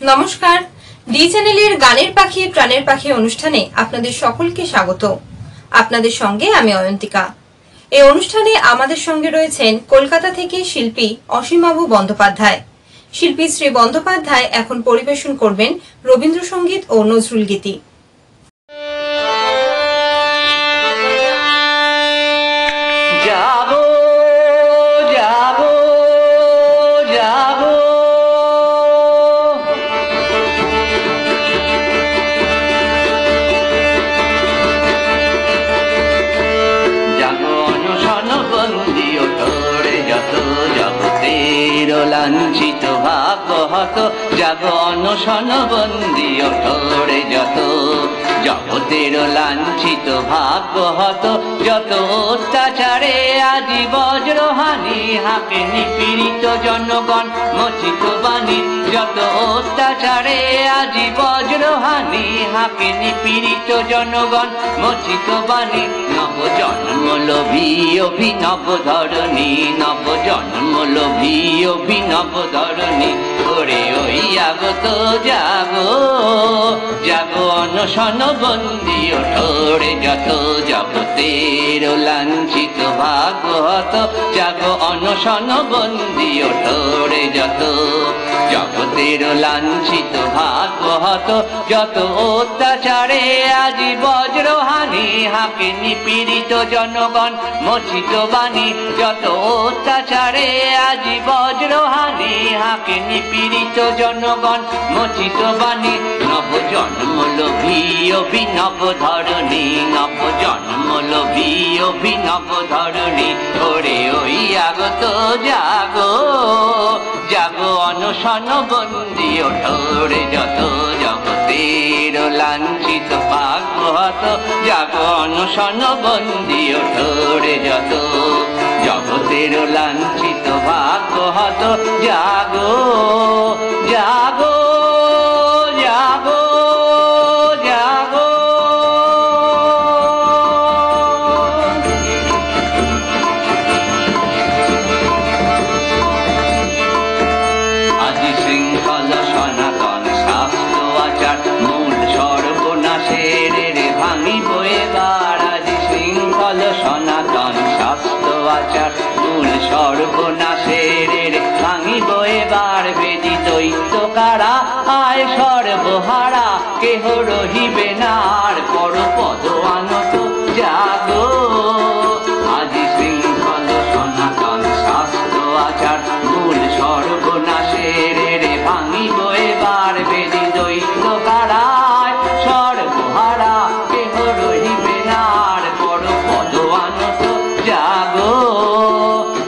নমস্কার, ডি চ্যানেলের গানের পাখি প্রাণের পাখি অনুষ্ঠানে আপনাদের সকলকে স্বাগত। আপনাদের সঙ্গে আমি অয়ন্তিকা। এই অনুষ্ঠানে আমাদের সঙ্গে রয়েছেন কলকাতা থেকে শিল্পী অসীমাভু বন্দ্যোপাধ্যায়। শিল্পী শ্রী বন্দ্যোপাধ্যায় এখন পরিবেশন করবেন রবীন্দ্রসঙ্গীত ও নজরুল গীতি। লাঞ্ছিত ভাগবত জাগো অনশনবন্দি ওঠরে যত, জগতের লাঞ্ছিত ভাগবত যত অত্যাচারে আজি বজ্রহানি, হাকে নিপীড়িত জনগণ মচিত বাণী, যত অত্যাচারে আজি বজ্রহানি, হাকে নিপীড়িত জনগণ মচিত বাণী। নব জন্ম লোভী অভিনব ধরণী, নব জন্ম লোভী অভিনব ধরণী, ওরে ওই আগত জাগো জাগো অনশন বন্দি ওঠরে যত, জগতের লাঞ্ছিত ভাগবত জাগো অনশন বন্দি ওঠরে যত, জগতের লাঞ্ছিত ভাগবত যত অত্যাচারে আজি বজ্রহানি, হাকে নিপীড়িত জনগণ মচিত বাণী, যত অত্যাচারে আজি বজ্রহানি, হাকে নিপীড়িত জনগণ মচিত বাণী। নব জন্ম লোভী অভিনব ধরণী, নব জন্ম লোভী অভিনব ধরণী, ওরে ওই আগত জাগো জাগো অনশন বন্দি ওঠরে যত, জগতের লাঞ্ছিত ভাগবত জাগো অনশন বন্দি ওঠরে যত, জগতের লাঞ্ছিত ভাগবত জাগো জাগো জাগো জাগো। আজি শৃঙ্খল সনাতন শাস্ত্র আচার মূল সর্বনাশের রে ভাঙিব এবার, আজি শৃঙ্খল সনাতন শাস্ত্র আচার মূল সর্বনাশের রে ভাঙিব এবার। বেদি দৈত্য কারা আয় সর্বহারা, কেহ রহিবে না আর পরপদ আনত জাগো, আজি শৃঙ্খল সনাতন শাস্ত্র আচার মূল সর্বনাশের রে ভাঙিব এবার। বেদি দৈত্য কারা আয় সর্বহারা, কেহ রহিবে না আর পরপদ আনত জাগো,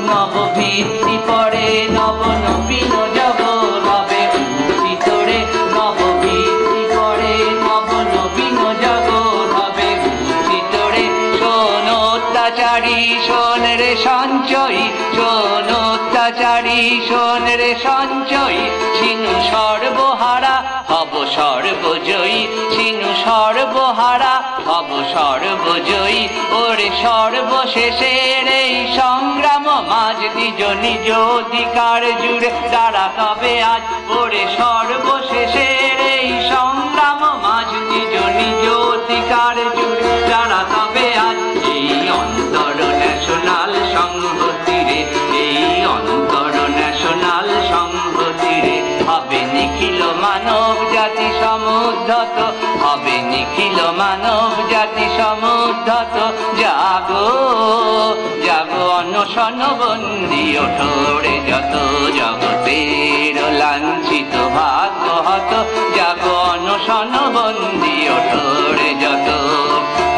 নবভিত্তি পরে নব নবীন জগ লবে উচিত রে, নবভিত্তি পরে নব নবীন জগ লবে উচিত রে। শোন অত্যাচারী শোন রে সঞ্চয়ী, শোন অত্যাচারী শোন রে সঞ্চয়ী, ছিনু সর্বহারা হব সর্বজয়ী, ছিনু সর্বহারা হব সর্বজয়ী, ওরে সর্বশেষের এই সংগ্রাম মাঝ নিজ নিজ অধিকার জুড়ে দাঁড়া তবে আজ, ওরে সর্বশেষের এই সংগ্রাম মাঝ নিজ নিজ অধিকার জুড়ে দাঁড়া তবে আজ। এই অন্তর ন্যাশনাল সংহতি রে, এই অন্তর ন্যাশনাল সংহতি রে, হবে নিখিল মানব জাতি সমুদ্ধত, হবে নিখিল মানব জাতি সমুদ্ধত জাগো জাগো অনশন বন্দি ওঠরে যত, জগতের লাঞ্ছিত ভাগবত জাগো অনশন বন্দি ওঠরে যত,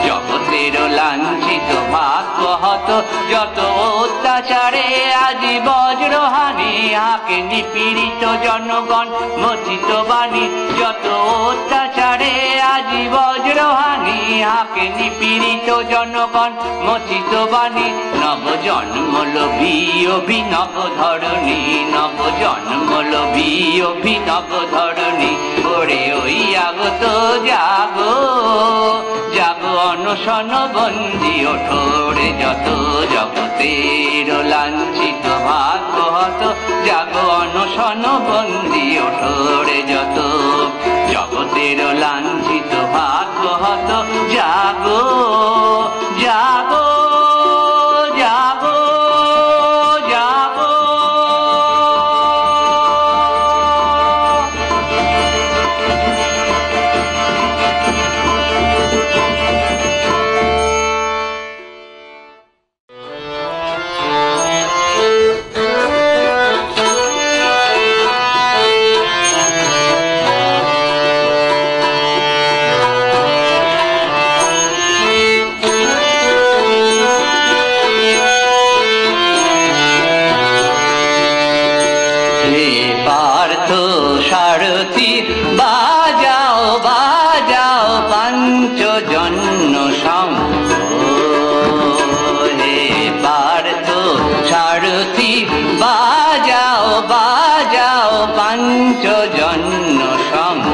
জগতের লাঞ্ছিত ভাগবত যত অত্যাচারে আজি বজ্রহানি, হাকে নিপীড়িত জনগণ মচিত বাণী, যত অত্যাচারে আজি বজ্রহানি, হাকে নিপীড়িত জনগণ মচিত বাণী। নব জন্ম লোভী অভিনব ধরণী, নব জন্ম লোভী অভিনব ধরণী, ওরে ওই আগত জাগো জাগো অনশন বন্দি ওঠরে যত, জগতের লাঞ্ছিত ভাগ্য হত, জাগো অনশন বন্দি ওঠরে যত, জগতের লাঞ্ছিত ভাগ্য হত, জাগো জাগো জাগো জাগো। সারথি বাজাও বাজাও পাঞ্চজন্য শঙ্খ, হে পার্থ সারথি বাজাও বাজাও পাঞ্চজন্য শঙ্খ।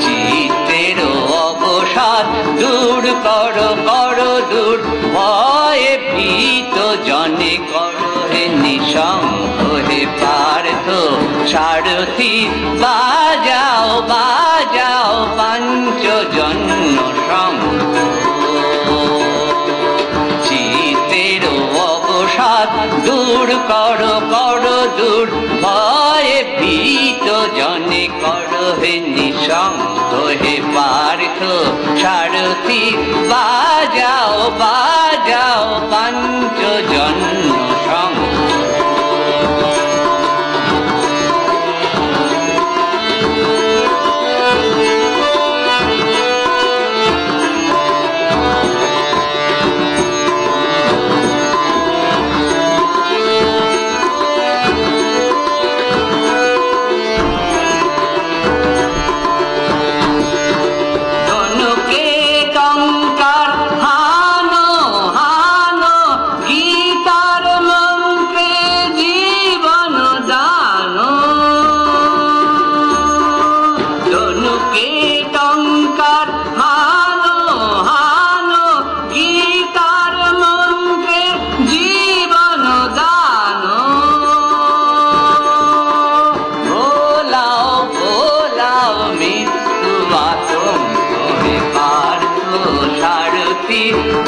চিত্তের অবসাদ দূর করো করো দূর, ভয়ে ভীত জনে করো হে নিঃশঙ্ক, হে পার্থ সারথি বাজাও বাজাও পাঞ্চজন্য শঙ্খ। চিত্তের অবসাদ দূর করো করো দূর, ভয়ে ভীত জনে করো হে নিঃশঙ্ক, হে পার্থ সারথি বাজাও বাজাও পাঞ্চজন্য শঙ্খ।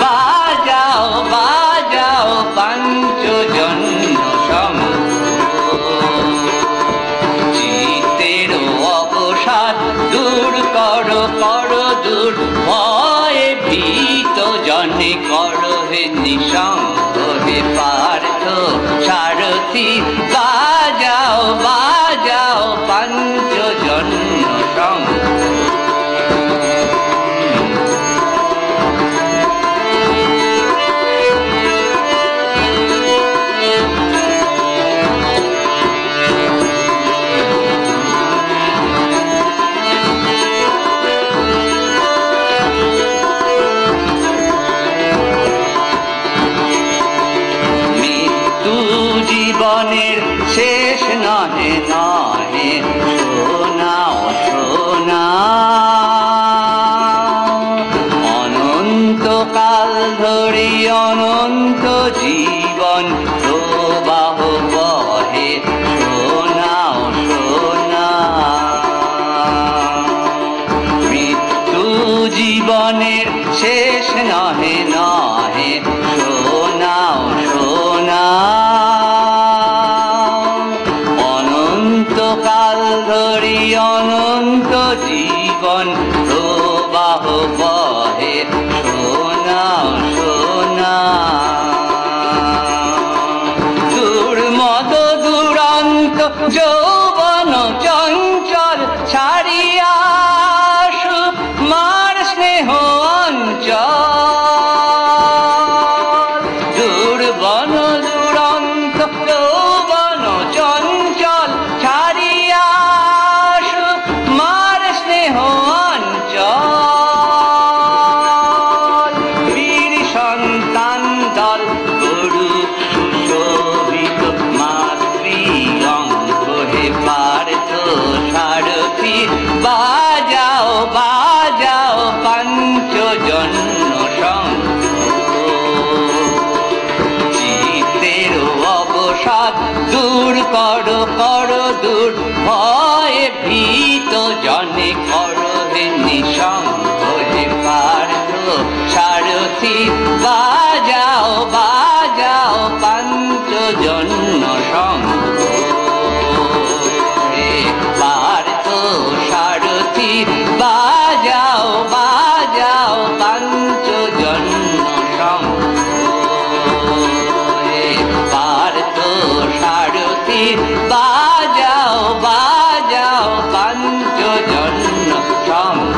বাজাও বাজাও পাঞ্চজন্য শঙ্খ। চিত্তের অবসাদ দূর করো করো দূর, ভয়ে ভীত জনে করো হে নিঃশঙ্ক, হে পার্থ সারথি বাজাও বাজাও পাঞ্চজন্য শঙ্খ। জীবনের শেষ নহে নহে, শোনাও শোনাও অনন্তকাল ধরি অনন্ত জীবন প্রবাহ বহে, শোনাও শোনাও। মৃত্যু জীবনের শেষ নহে নহে, শোনাও শোনাও অনন্তকাল ধরি অনন্ত জীবন প্রবাহ বহে, শোনাও শোনাও। দুর্মদ দুরন্ত যৌবন চঞ্চল ছাড়িয়া মার স্নেহ অঞ্চল, দুর্বন দুরন্ত যৌবন চঞ্চল ছাড়িয়া মার স্নেহ অঞ্চল। বীর সন্তান দল করুক সুশোভিত মাতৃ অঙ্গ, হে পার্থ সারথি বাজাও বাজাও পাঞ্চজন্য শঙ্খ। চিত্তের দূর করো করো দূর ভয়ে ভীত জনে করো হে নিঃসঙ্গ হে পার্থ সারথি বাজাও বাজাও পাঞ্চজন্য শঙ্খ হে পার্থ সারথি বাজাও বাজাও পাঞ্চজন্য শঙ্খ হে পার্থ সারথি বাজাও বাজাও পাঞ্চজন্য শঙ্খ।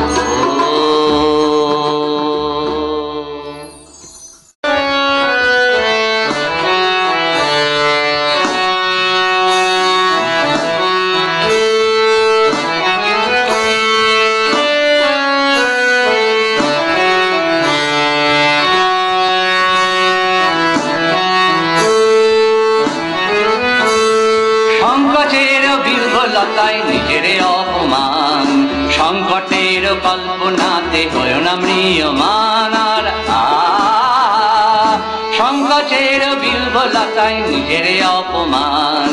সংকটের বিহ্বলতায় নিজের অপমান সংকটের কল্পনাতে হয় না ম্রিয়মান আর সংকটের বিহ্বলতায় নিজের অপমান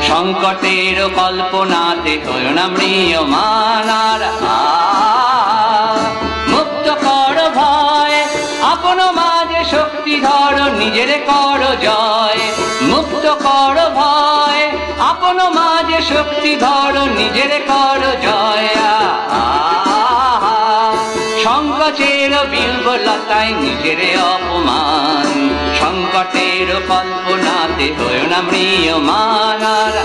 সংকটের কল্পনাতে হয় না ম্রিয়মান আর মুক্ত কর ভয় আপন মাঝে শক্তি ধর নিজের কর জয় মুক্ত কর ভয় আপন মাঝে শক্তি ধর নিজের কর জয় সংকটের বিহ্বলতায় নিজের অপমান সংকটের কল্পনাতে হয় না ম্রিয়মান আর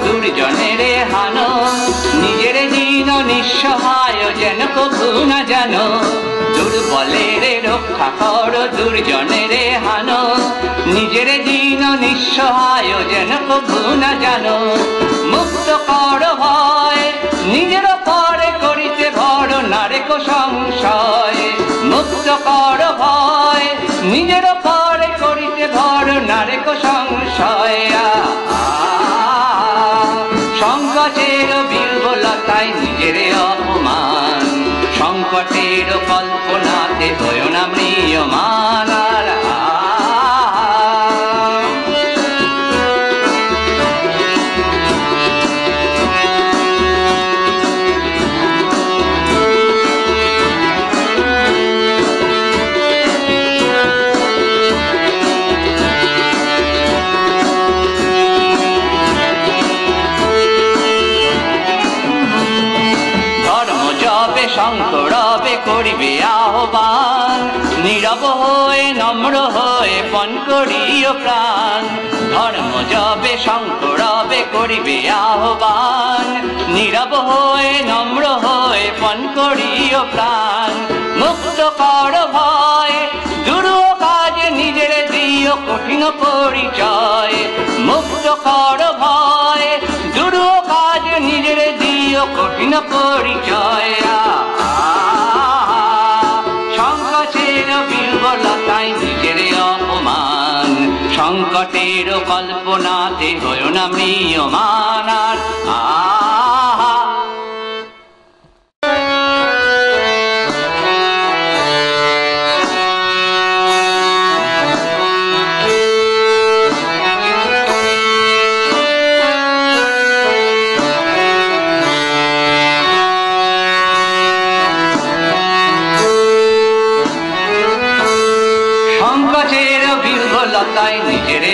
দুর্জনের হান নিজের দিন নিঃসহায় যেন কবু না জানো দুর্বলের রক্ষা কর দুর্জনের হান নিজের দিন নিঃসহায় যেন কবু না জানো মুক্ত কর ভয় নিজের পরে করিতে ভর নারেক সংশয় মুক্ত কর ভয় নিজের পরে করিতে ভর নারেক সংশয় সংকটের বিহ্বলতায় নিজের অপমান সংকটের কল্পনাতে হয় না ম্রিয়মান আর শঙ্করবে করিবে আহ্বান নীরব হয়ে নম্র হয়ে পণ করিও প্রাণ ধর্ম যবে শঙ্করবে করিবে আহ্বান নীরব হয়ে নম্র হয়ে পণ করিও প্রাণ মুক্ত কর ভয় দুরূহ কাজে নিজের দিও কঠিন পরিচয় মুক্ত কর ভয় দুরূহ কাজে নিজের দিও কঠিন পরিচয় সংকটের বিহ্বলতায় নিজের অপমান সংকটের কল্পনাতে হয় না ম্রিয়মান আর সংকটের বিহ্বলতায় নিজের